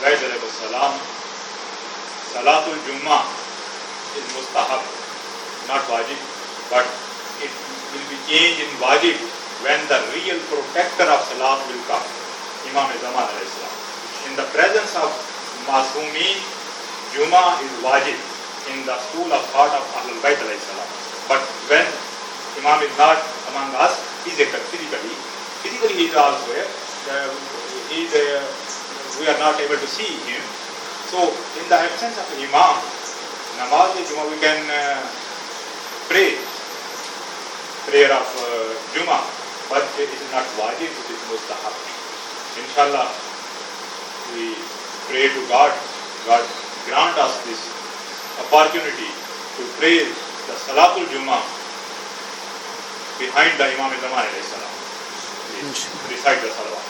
Bayt alayhi salam, Salatul Jummah is mustahab, not wajib, but it will be changed in wajib when the real protector of Salat will come, Imam Zaman alayhi salam. In the presence of Masumeen, Jummah is wajib in the school of thought of Ahlul Bayt alayhi salam. But when Imam is not among us physically he is also here. We are not able to see him. So in the absence of Imam, Namaz Jummah we can pray prayer of Jummah, but it is not wajib, it is mustahab. Inshallah, we pray to God. God grant us this opportunity to pray the Salatul Jummah behind the Imam Zaman alayhi salam. Please recite the salawat.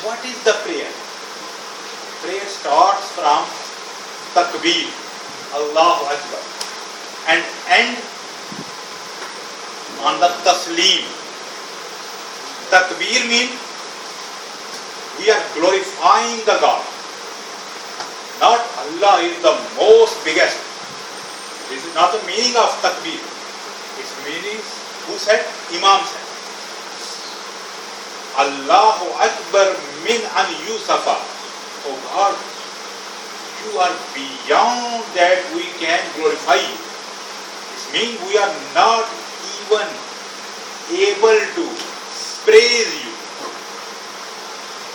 What is the prayer? Prayer starts from Takbir, Allahu Akbar, and end on the Taslim. Takbir means we are glorifying the God. Not Allah is the most biggest. This is not the meaning of Takbir. Its meaning, who said? Imam said. Allahu Akbar min an Yusufa. Oh God, you are beyond that we can glorify you. This means we are not even able to praise you.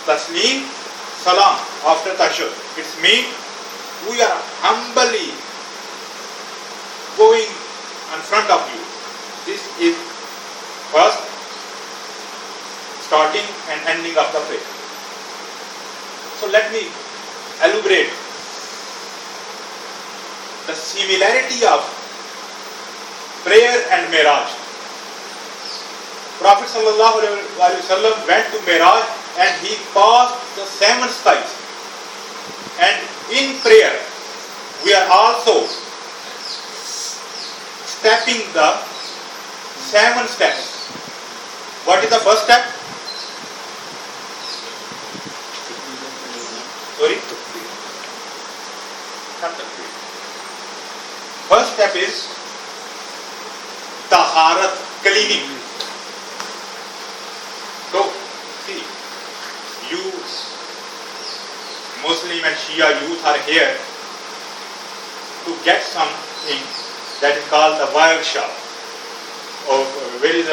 Taslim, salam, after tashahhud. It means we are humbly going in front of you. This is first starting and ending of the prayer. So let me elaborate the similarity of prayer and Miraj. Prophet sallallahu alaihi wasallam went to Miraj and he passed the 7 skies. And in prayer, we are also stepping the 7 steps. What is the first step? Sorry? First step is Taharat, cleaning. So, see, you Muslim and Shia youth are here to get something that is called the workshop. Where is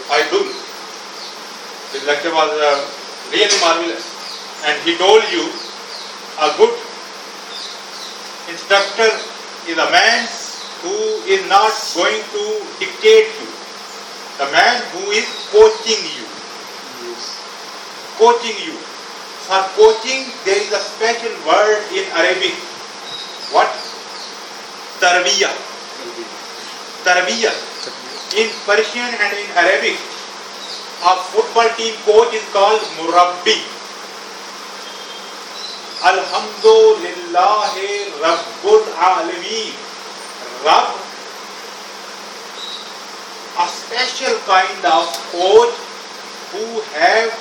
Faidul? This lecture was really marvelous. And he told you a good instructor is a man who is not going to dictate you. The man who is coaching you. Coaching you. For coaching, there is a special word in Arabic. What? Tarbiyah. Tarbiyah. In Persian and in Arabic, a football team coach is called Murabbi. Alhamdulillahi Rabbul Alameen. Rabb, a special kind of coach who have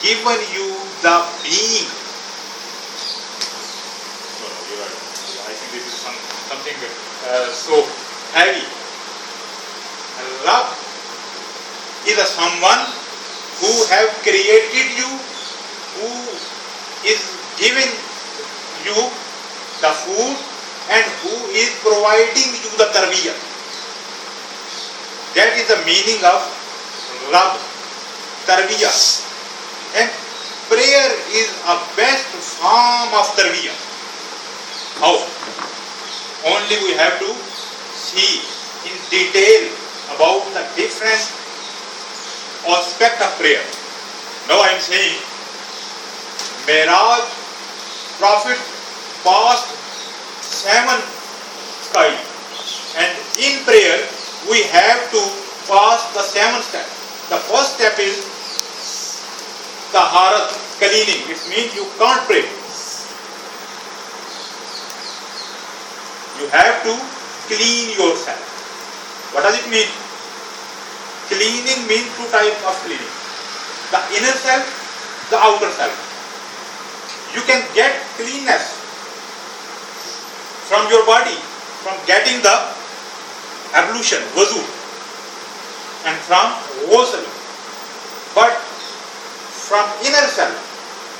given you the being. I think this is something so heavy. Rabb is a someone who have created you, who is giving you the food and who is providing you the tarbiyah. That is the meaning of Rabb, tarbiyah. And prayer is a best form of tarbiyah. How? Only we have to see in detail about the different aspect of prayer. Now I am saying, Miraj, Prophet passed 7 skies, and in prayer we have to pass the 7 steps. The first step is Taharat, cleaning. It means you can't pray. You have to clean yourself. What does it mean? cleaning means two types of cleaning. The inner self, the outer self. You can get cleanness from your body, from getting the ablution, wuzu, and from ghusl. But from inner self,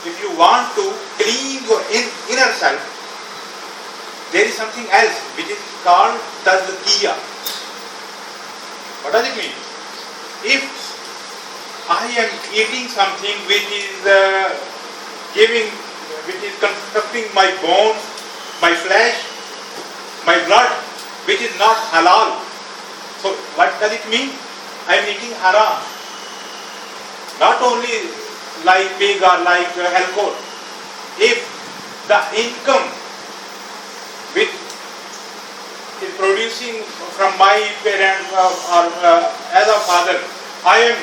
if you want to clean your inner self, there is something else which is called tazkiyah. What does it mean? If I am eating something which is constructing my bones, my flesh, my blood, which is not halal, so what does it mean? I am eating haram. Not only like pig or like alcohol. If the income which is producing from my parents or as a father, I am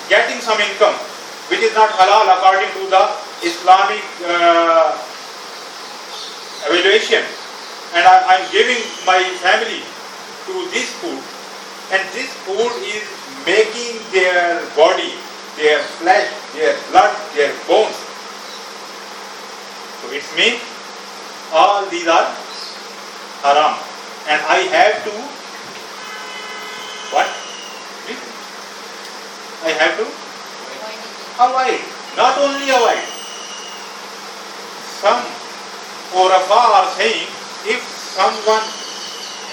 getting some income which is not halal according to the Islamic evaluation, and I am giving my family to this food, and this food is making their body, their flesh, their blood, their bones. So it means all these are haram, and I have to what? I have to avoid. Not only avoid. Some Urafa are saying if someone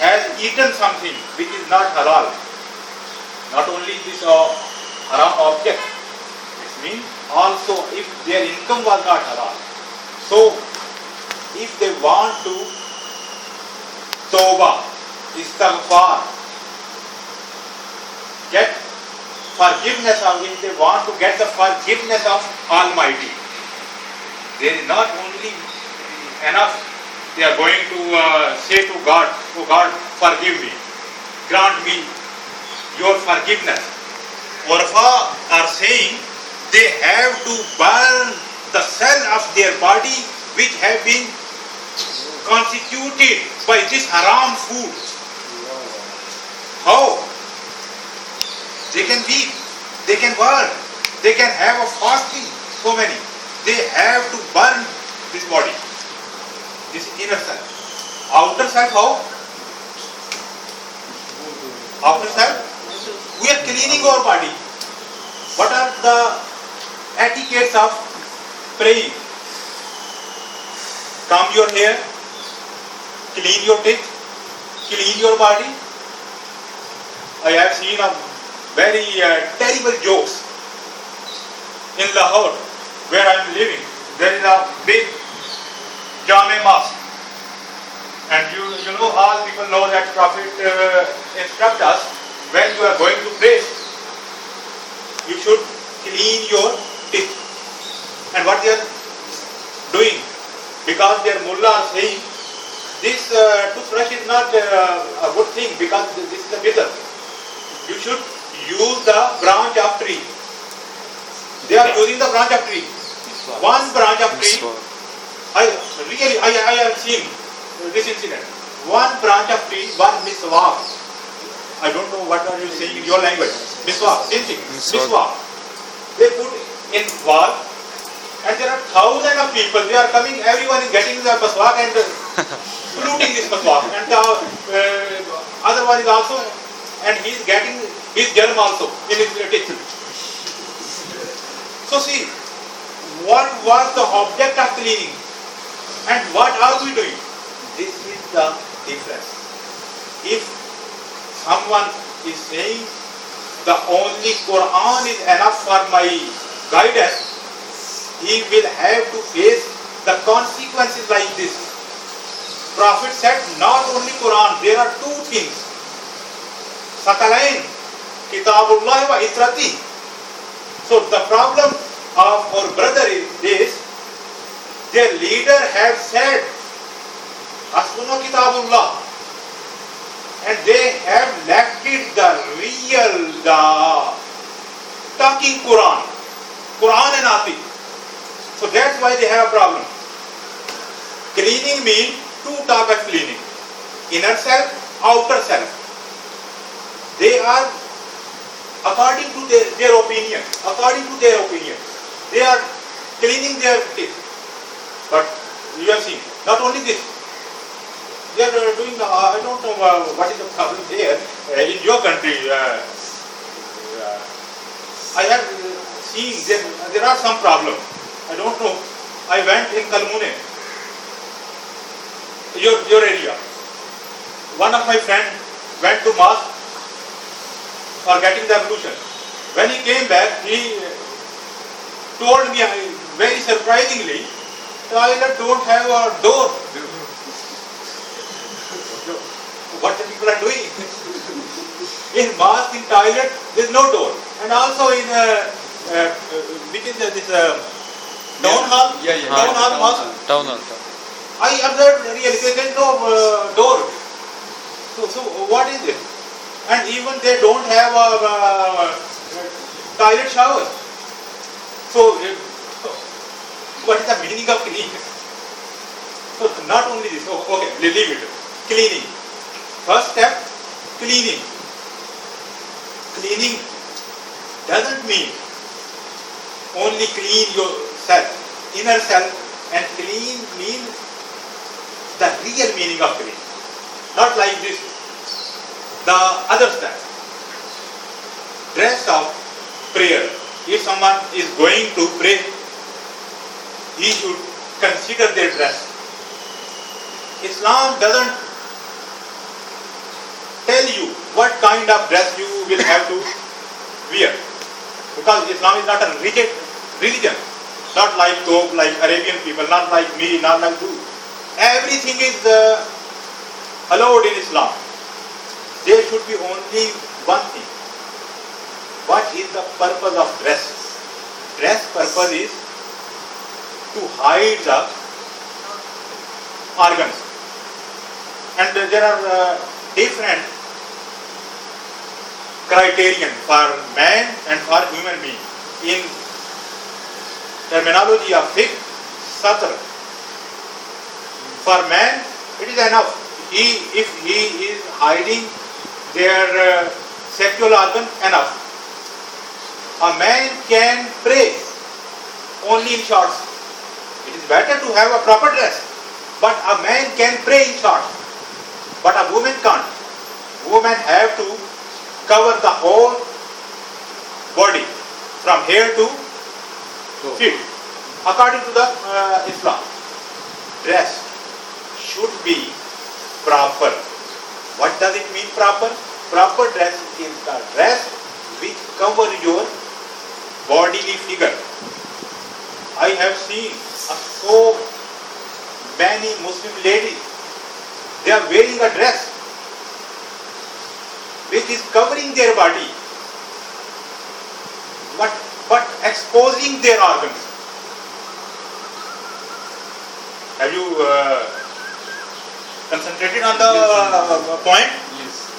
has eaten something which is not halal, not only this haram object, it means also if their income was not halal. So if they want to tawbah, istighfar, get forgiveness of, if they want to get the forgiveness of Almighty, there is not only enough they are going to say to God, oh God, forgive me, grant me your forgiveness. Urafa are saying they have to burn the cell of their body which have been constituted by this haram food. How? They can weep, they can burn, they can have a fasting, so many. They have to burn this body, this inner self. Outer self, how? Outer self? We are cleaning our body. What are the etiquettes of praying? Comb your hair, clean your teeth, clean your body. I have seen a very terrible jokes in Lahore, where I am living. There is a big Jame mosque, and you know, all people know that Prophet instructs us, when you are going to pray, you should clean your teeth. And what they are doing, because their mullah are saying this toothbrush is not a good thing because this is a bitter. You should use the branch of tree. They are using the branch of tree. One branch of tree. I have seen this incident. One branch of tree, one miswak. I don't know what are you saying in your language. Miswak, same thing. Miswak. They put in wall, and there are thousands of people. They are coming. Everyone is getting the miswak and polluting this miswak. And the other one is also, and he is getting his germ also in his teeth. So see, what was the object of cleaning, and what are we doing? This is the difference. If someone is saying the only Quran is enough for my guidance, he will have to face the consequences like this. Prophet said not only Quran, there are two things. Sakalain, Kitabullah wa Itrati. So the problem of our brother is this: their leader have said, Hasbuna Kitabullah, and they have left it the real, the talking Quran and Atik. So that's why they have a problem. Cleaning means two types of cleaning: inner self, outer self. They are, according to their opinion, they are cleaning their teeth. But you have seen, not only this, they are doing, I don't know what is the problem there in your country. I have seen there are some problems. I don't know. I went in Kalmune, your area. One of my friends went to mosque for getting the ablution. When he came back, he told me very surprisingly, toilet don't have a door. What the people are doing? In mosque, in toilet, there is no door. And also in which is this town hall? Town hall mosque. Town hall. I observed really there is no door. So what is it? And even they don't have a toilet shower. So what is the meaning of cleaning? So not only this. Okay, leave it. Cleaning. First step, cleaning. Cleaning doesn't mean only clean yourself, inner self, and clean means the real meaning of clean. Not like this. The other step, dress of prayer. If someone is going to pray, he should consider their dress. Islam doesn't tell you what kind of dress you will have to wear, because Islam is not a rigid religion, not like Arabian people, not like me, not like you. Everything is allowed in Islam. There should be only one thing. What is the purpose of dress? Dress purpose is to hide the organs. And there are different criterion for man and for human being. In terminology of fiqh, satr. For man, it is enough. If he is hiding their sexual organ, enough. A man can pray only in shorts. It is better to have a proper dress, but a man can pray in shorts, but a woman can't. Women have to cover the whole body from hair to feet. According to the Islam, dress should be proper. What does it mean proper? Proper dress is the dress which cover your bodily figure. I have seen so many Muslim ladies, they are wearing a dress which is covering their body, but exposing their organs. Have you concentrated on the point? Yes.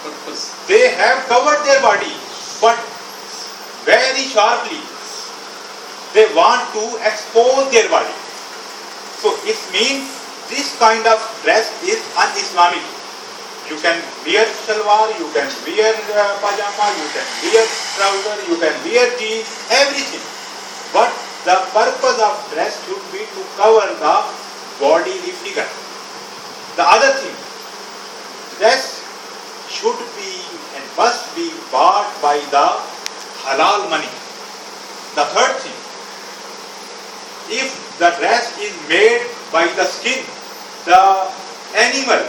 Purpose. They have covered their body, but very sharply. They want to expose their body. So it means this kind of dress is un-Islamic. You can wear shalwar, you can wear pajama, you can wear trouser, you can wear jeans, everything. But the purpose of dress should be to cover the bodily figure. The other thing, dress should be and must be bought by the halal money. The third thing, if the dress is made by the skin, the animal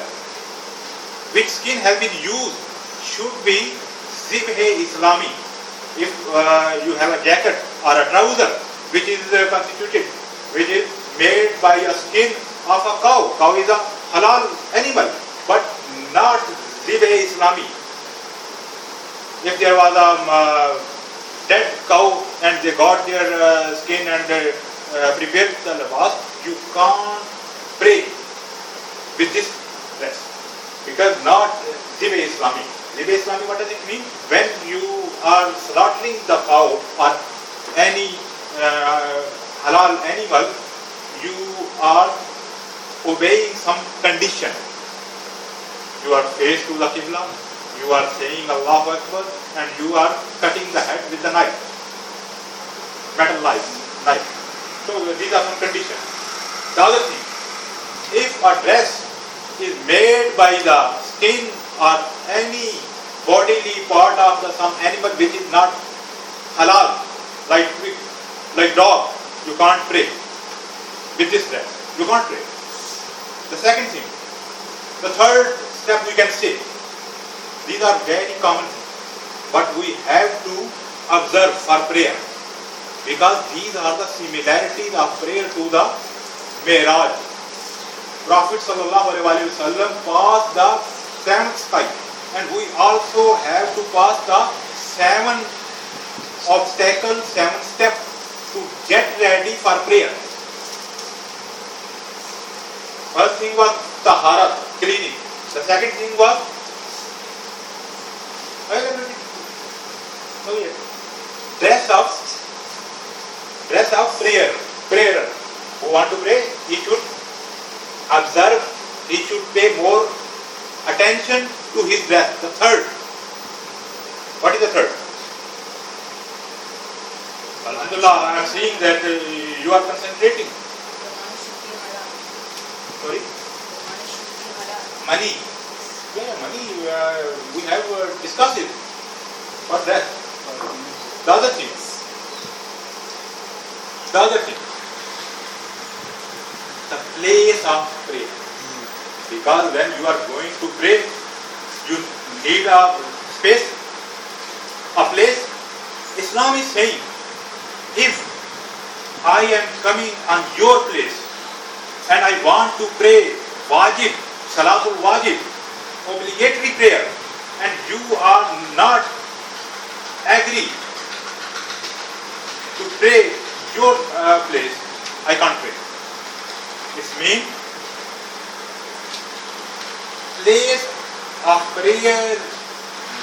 which skin has been used should be zibhe Islami. If you have a jacket or a trouser which is constituted, which is made by a skin of a cow. Cow is a halal animal, but not zibhe Islami. If there was a dead cow and they got their skin and prepared the labas, you can't pray with this dress. Because not zibhe Islami. Zibhe Islami, what does it mean? When you are slaughtering the cow or any halal animal, you are obeying some condition. You are faced to the Qibla, You are saying Allahu Akbar and you are cutting the head with the knife, metal knife. So these are some conditions. The other thing, if a dress is made by the skin or any bodily part of some animal which is not halal, like dog, you can't pray with this dress. You can't pray. The second thing, the third step we can say, these are very common things, but we have to observe for prayer, because these are the similarities of prayer to the Mi'raj. Prophet ﷺ passed the seventh sky, and we also have to pass the 7 obstacles, 7 steps to get ready for prayer. First thing was taharat, cleaning. The second thing was dress of prayer. Who want to pray, he should observe, he should pay more attention to his dress. The third, what is the third? Alhamdulillah, I am seeing that you are concentrating. Sorry? Money. Yeah, money, we have discussed it. What that? The other thing. The place of prayer. Because when you are going to pray, you need a space, a place. Islam is saying, if I am coming on your place and I want to pray wajib, salatul wajib, obligatory prayer, and you are not agree to pray your place, I can't pray. It means place of prayer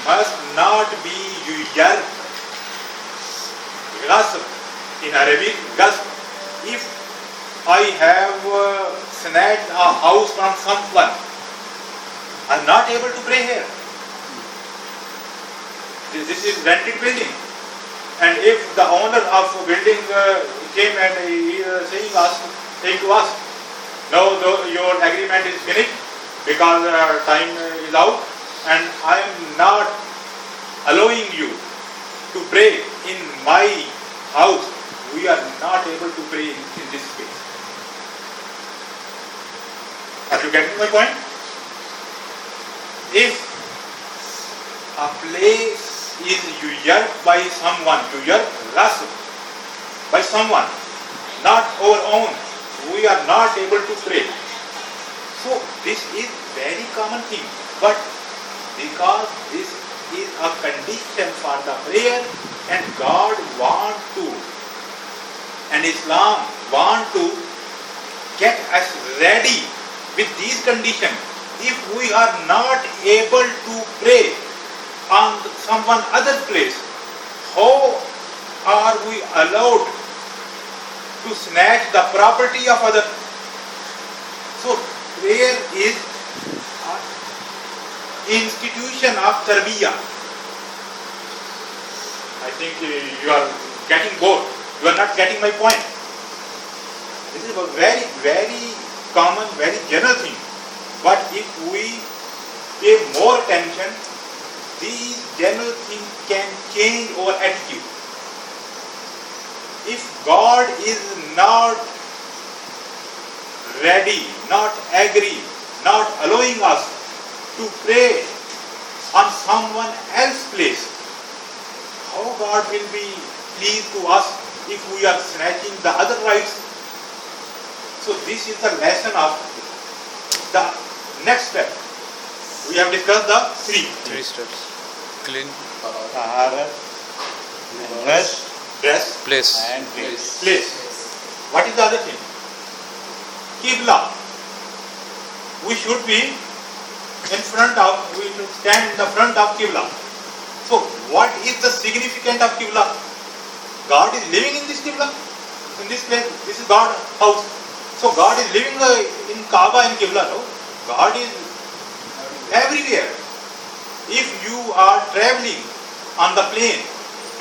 must not be your ghasb. In Arabic, ghasb. If I have snatched a house from someone, I am not able to pray here. This is rented building, and if the owner of a building came and he is saying to us, no, your agreement is finished because time is out, and I am not allowing you to pray in my house, we are not able to pray in this space. Are you getting my point? If a place is usurped by someone, by someone, not our own, we are not able to pray. So this is very common thing, but because this is a condition for the prayer, and God want to, and Islam want to get us ready with these conditions. If we are not able to pray on someone other place, how are we allowed to snatch the property of others? So prayer is an institution of tarbiyah. I think you are getting bored. You are not getting my point. This is a very, very common, very general thing. But if we pay more attention, these general things can change our attitude. If God is not ready, not agree, not allowing us to pray on someone else's place, how God will be pleased to us if we are snatching the other rights? So this is the lesson of the next step. We have discussed the three steps. Clean, taharat, dress, place. And place. What is the other thing? Qibla. We should be we should stand in the front of Qibla. So what is the significance of Qibla? God is living in this Qibla, in this place. This is God's house. So God is living in Kaaba, in Qibla, no? God is everywhere. If you are traveling on the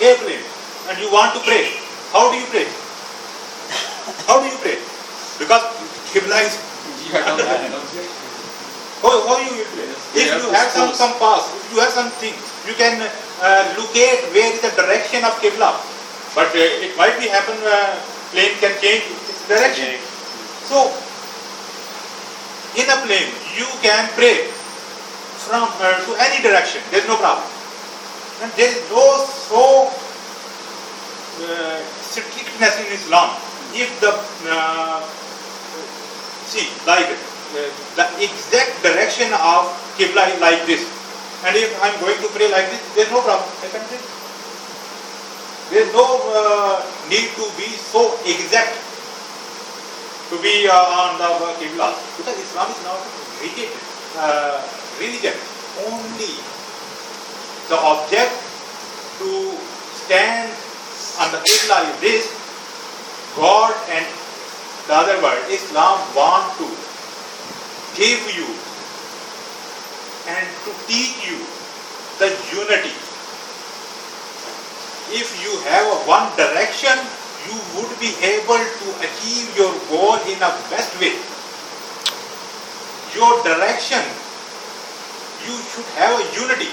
airplane, and you want to pray, how do you pray? How do you pray? Because Qibla is. Yeah, down there, down there. How you will pray? If you have some compass, if you have something, you can locate where is the direction of Qibla. But it might be happen, plane can change its direction. So, in a plane, you can pray from to any direction. There is no problem. And there is no so strictness in Islam. If the the exact direction of Qibla is like this, and if I am going to pray like this, there is no problem. I can pray. There is no need to be so exact to be on the Qibla, because Islam is not rigid religion. Only the object to stand on the Qibla is this. God and the other word, Islam want to give you and to teach you the unity. If you have a one direction, you would be able to achieve your goal in a best way. Your direction, you should have a unity.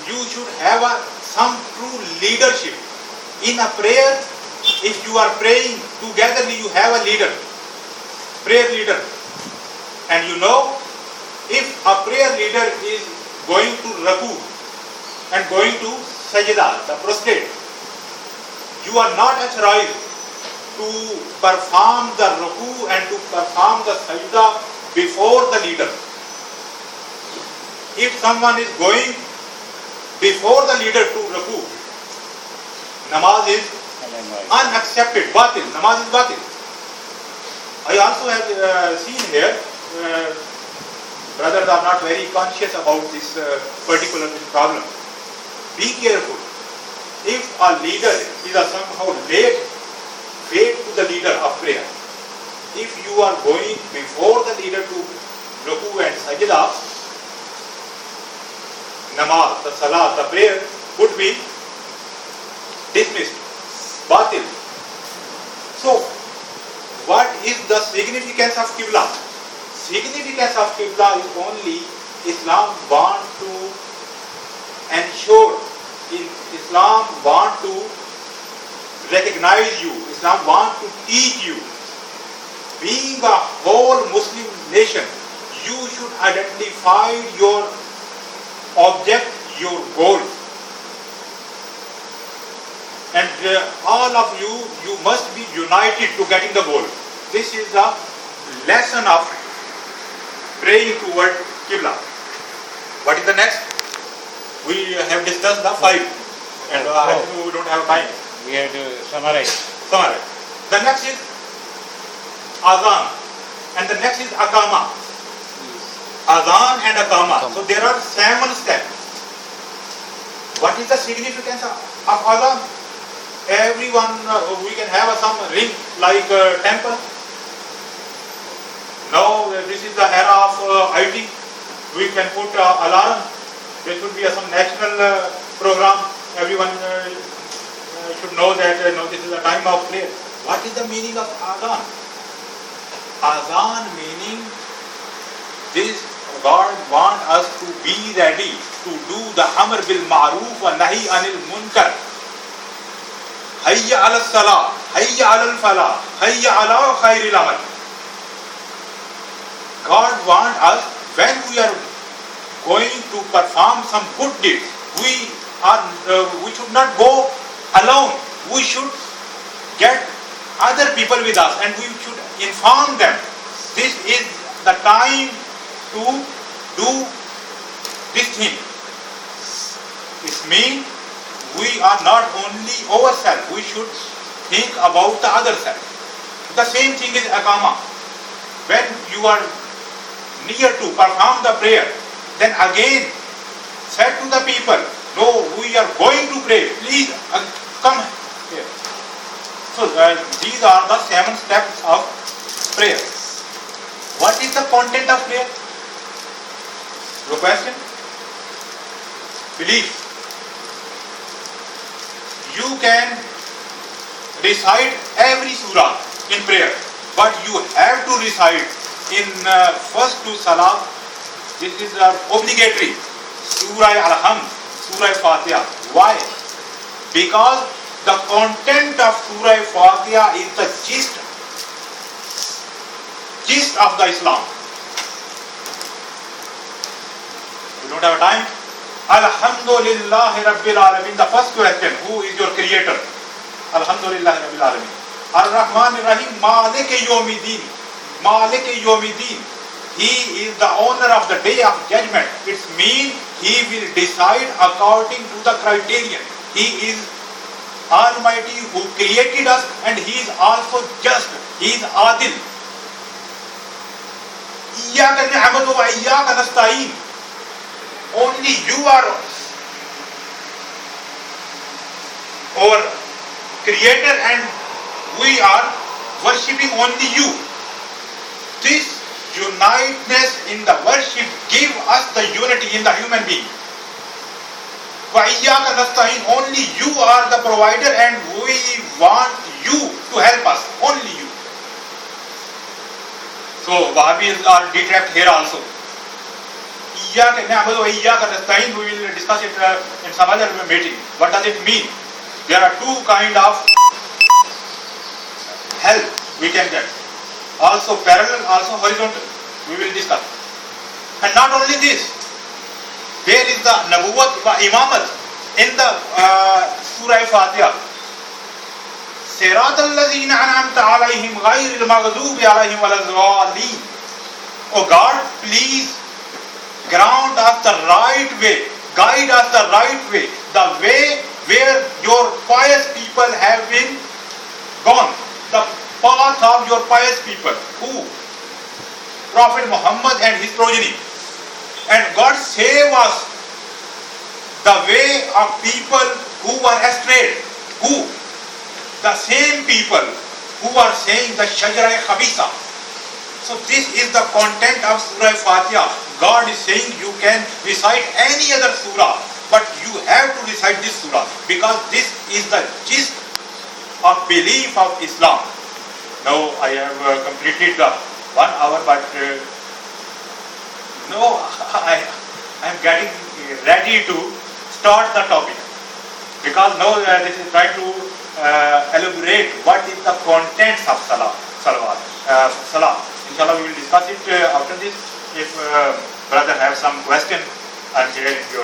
You should have some true leadership. In a prayer, if you are praying togetherly, you have a leader, prayer leader. And you know, if a prayer leader is going to Raku and going to Sajda, the prostrate, you are not authorized to perform the Raku and to perform the Sajda before the leader. If someone is going before the leader to Raku, namaz is unaccepted, batil, namaz is batil. I also have seen here, brothers are not very conscious about this particular problem. Be careful. If a leader is somehow late to the leader of prayer, if you are going before the leader to Ruku and Sajda, namaz, the salah, the prayer would be dismissed, batil. So, what is the significance of Qibla? Significance of Qibla is only Islam want to ensure, Islam want to recognize you, Islam want to teach you. Being a whole Muslim nation, you should identify your object, your goal. And all of you must be united to getting the goal. This is the lesson of praying toward Qibla. What is the next? We have discussed the 5, and I think we don't have time. We have to summarize. The next is Adhan, and the next is Aqama. Adhan and Aqama. So there are 7 steps. What is the significance of Adhan? Everyone, we can have some ring like temple. Now this is the era of IT. We can put alarm. There should be some national program. Everyone should know that this is the time of prayer. What is the meaning of Adhan? Adhan meaning this, God wants us to be ready to do the Amr bil Ma'ruf wa Nahi anil Munkar. Hayya ala salah, hayya ala falah, hayya ala khairil amal. God wants us, when we are going to perform some good deeds, we should not go alone. We should get other people with us and we should inform them. This is the time to do this thing. It means we are not only ourselves, we should think about the other self. The same thing is Aqama. When you are near to perform the prayer, then again said to the people, no, we are going to pray, please come here. So these are the 7 steps of prayer. What is the content of prayer? No question? belief. You can recite every surah in prayer, but you have to recite in first two salah. This is obligatory. Surah Al-Hamd, Surah Fatiha. Why? Because the content of Surah Fatiha is the gist of the Islam. We don't have time. Alhamdulillahi Rabbil Alamin. The first question, who is your creator? Alhamdulillahi Rabbil Alamin. Ar-Rahman Ar-Rahim, Malik Yawmiddin. Malik Yawmiddin. He is the owner of the day of judgment. It means he will decide according to the criterion. He is Almighty who created us, and he is also just. He is Adil. Iyyaka na'budu wa iyyaka nasta'in. Only you are our creator, and we are worshipping only you. This uniteness in the worship give us the unity in the human being. Wa iyyaka nasta'in. Only you are the provider, and we want you to help us. Only you. So Wahhabis are detract here also. Iyyaka na'budu wa iyyaka nasta'in. We will discuss it in some other meeting. What does it mean? There are two kind of help we can get. Also parallel, also horizontal. We will discuss. And not only this, there is the Nabuwat wa Imamat in the Surah Fatiha. Siratal lazina an'amta alayhim ghayril maghdubi alayhim waladdallin. Oh God, please grant us the right way, guide us the right way, the way where your pious people have been gone, the path of your pious people. Who? Prophet Muhammad and his progeny. And God save us the way of people who were astray. Who? The same people who are saying the Shajara Khabisa. So this is the content of Surah Fatiha. God is saying you can recite any other surah, but you have to recite this surah, because this is the gist of belief of Islam. Now I have completed the 1 hour, but no, I am getting ready to start the topic, because now this is trying to elaborate what is the contents of Salah. Inshallah, we will discuss it after this. If brother have some question, I'm here in your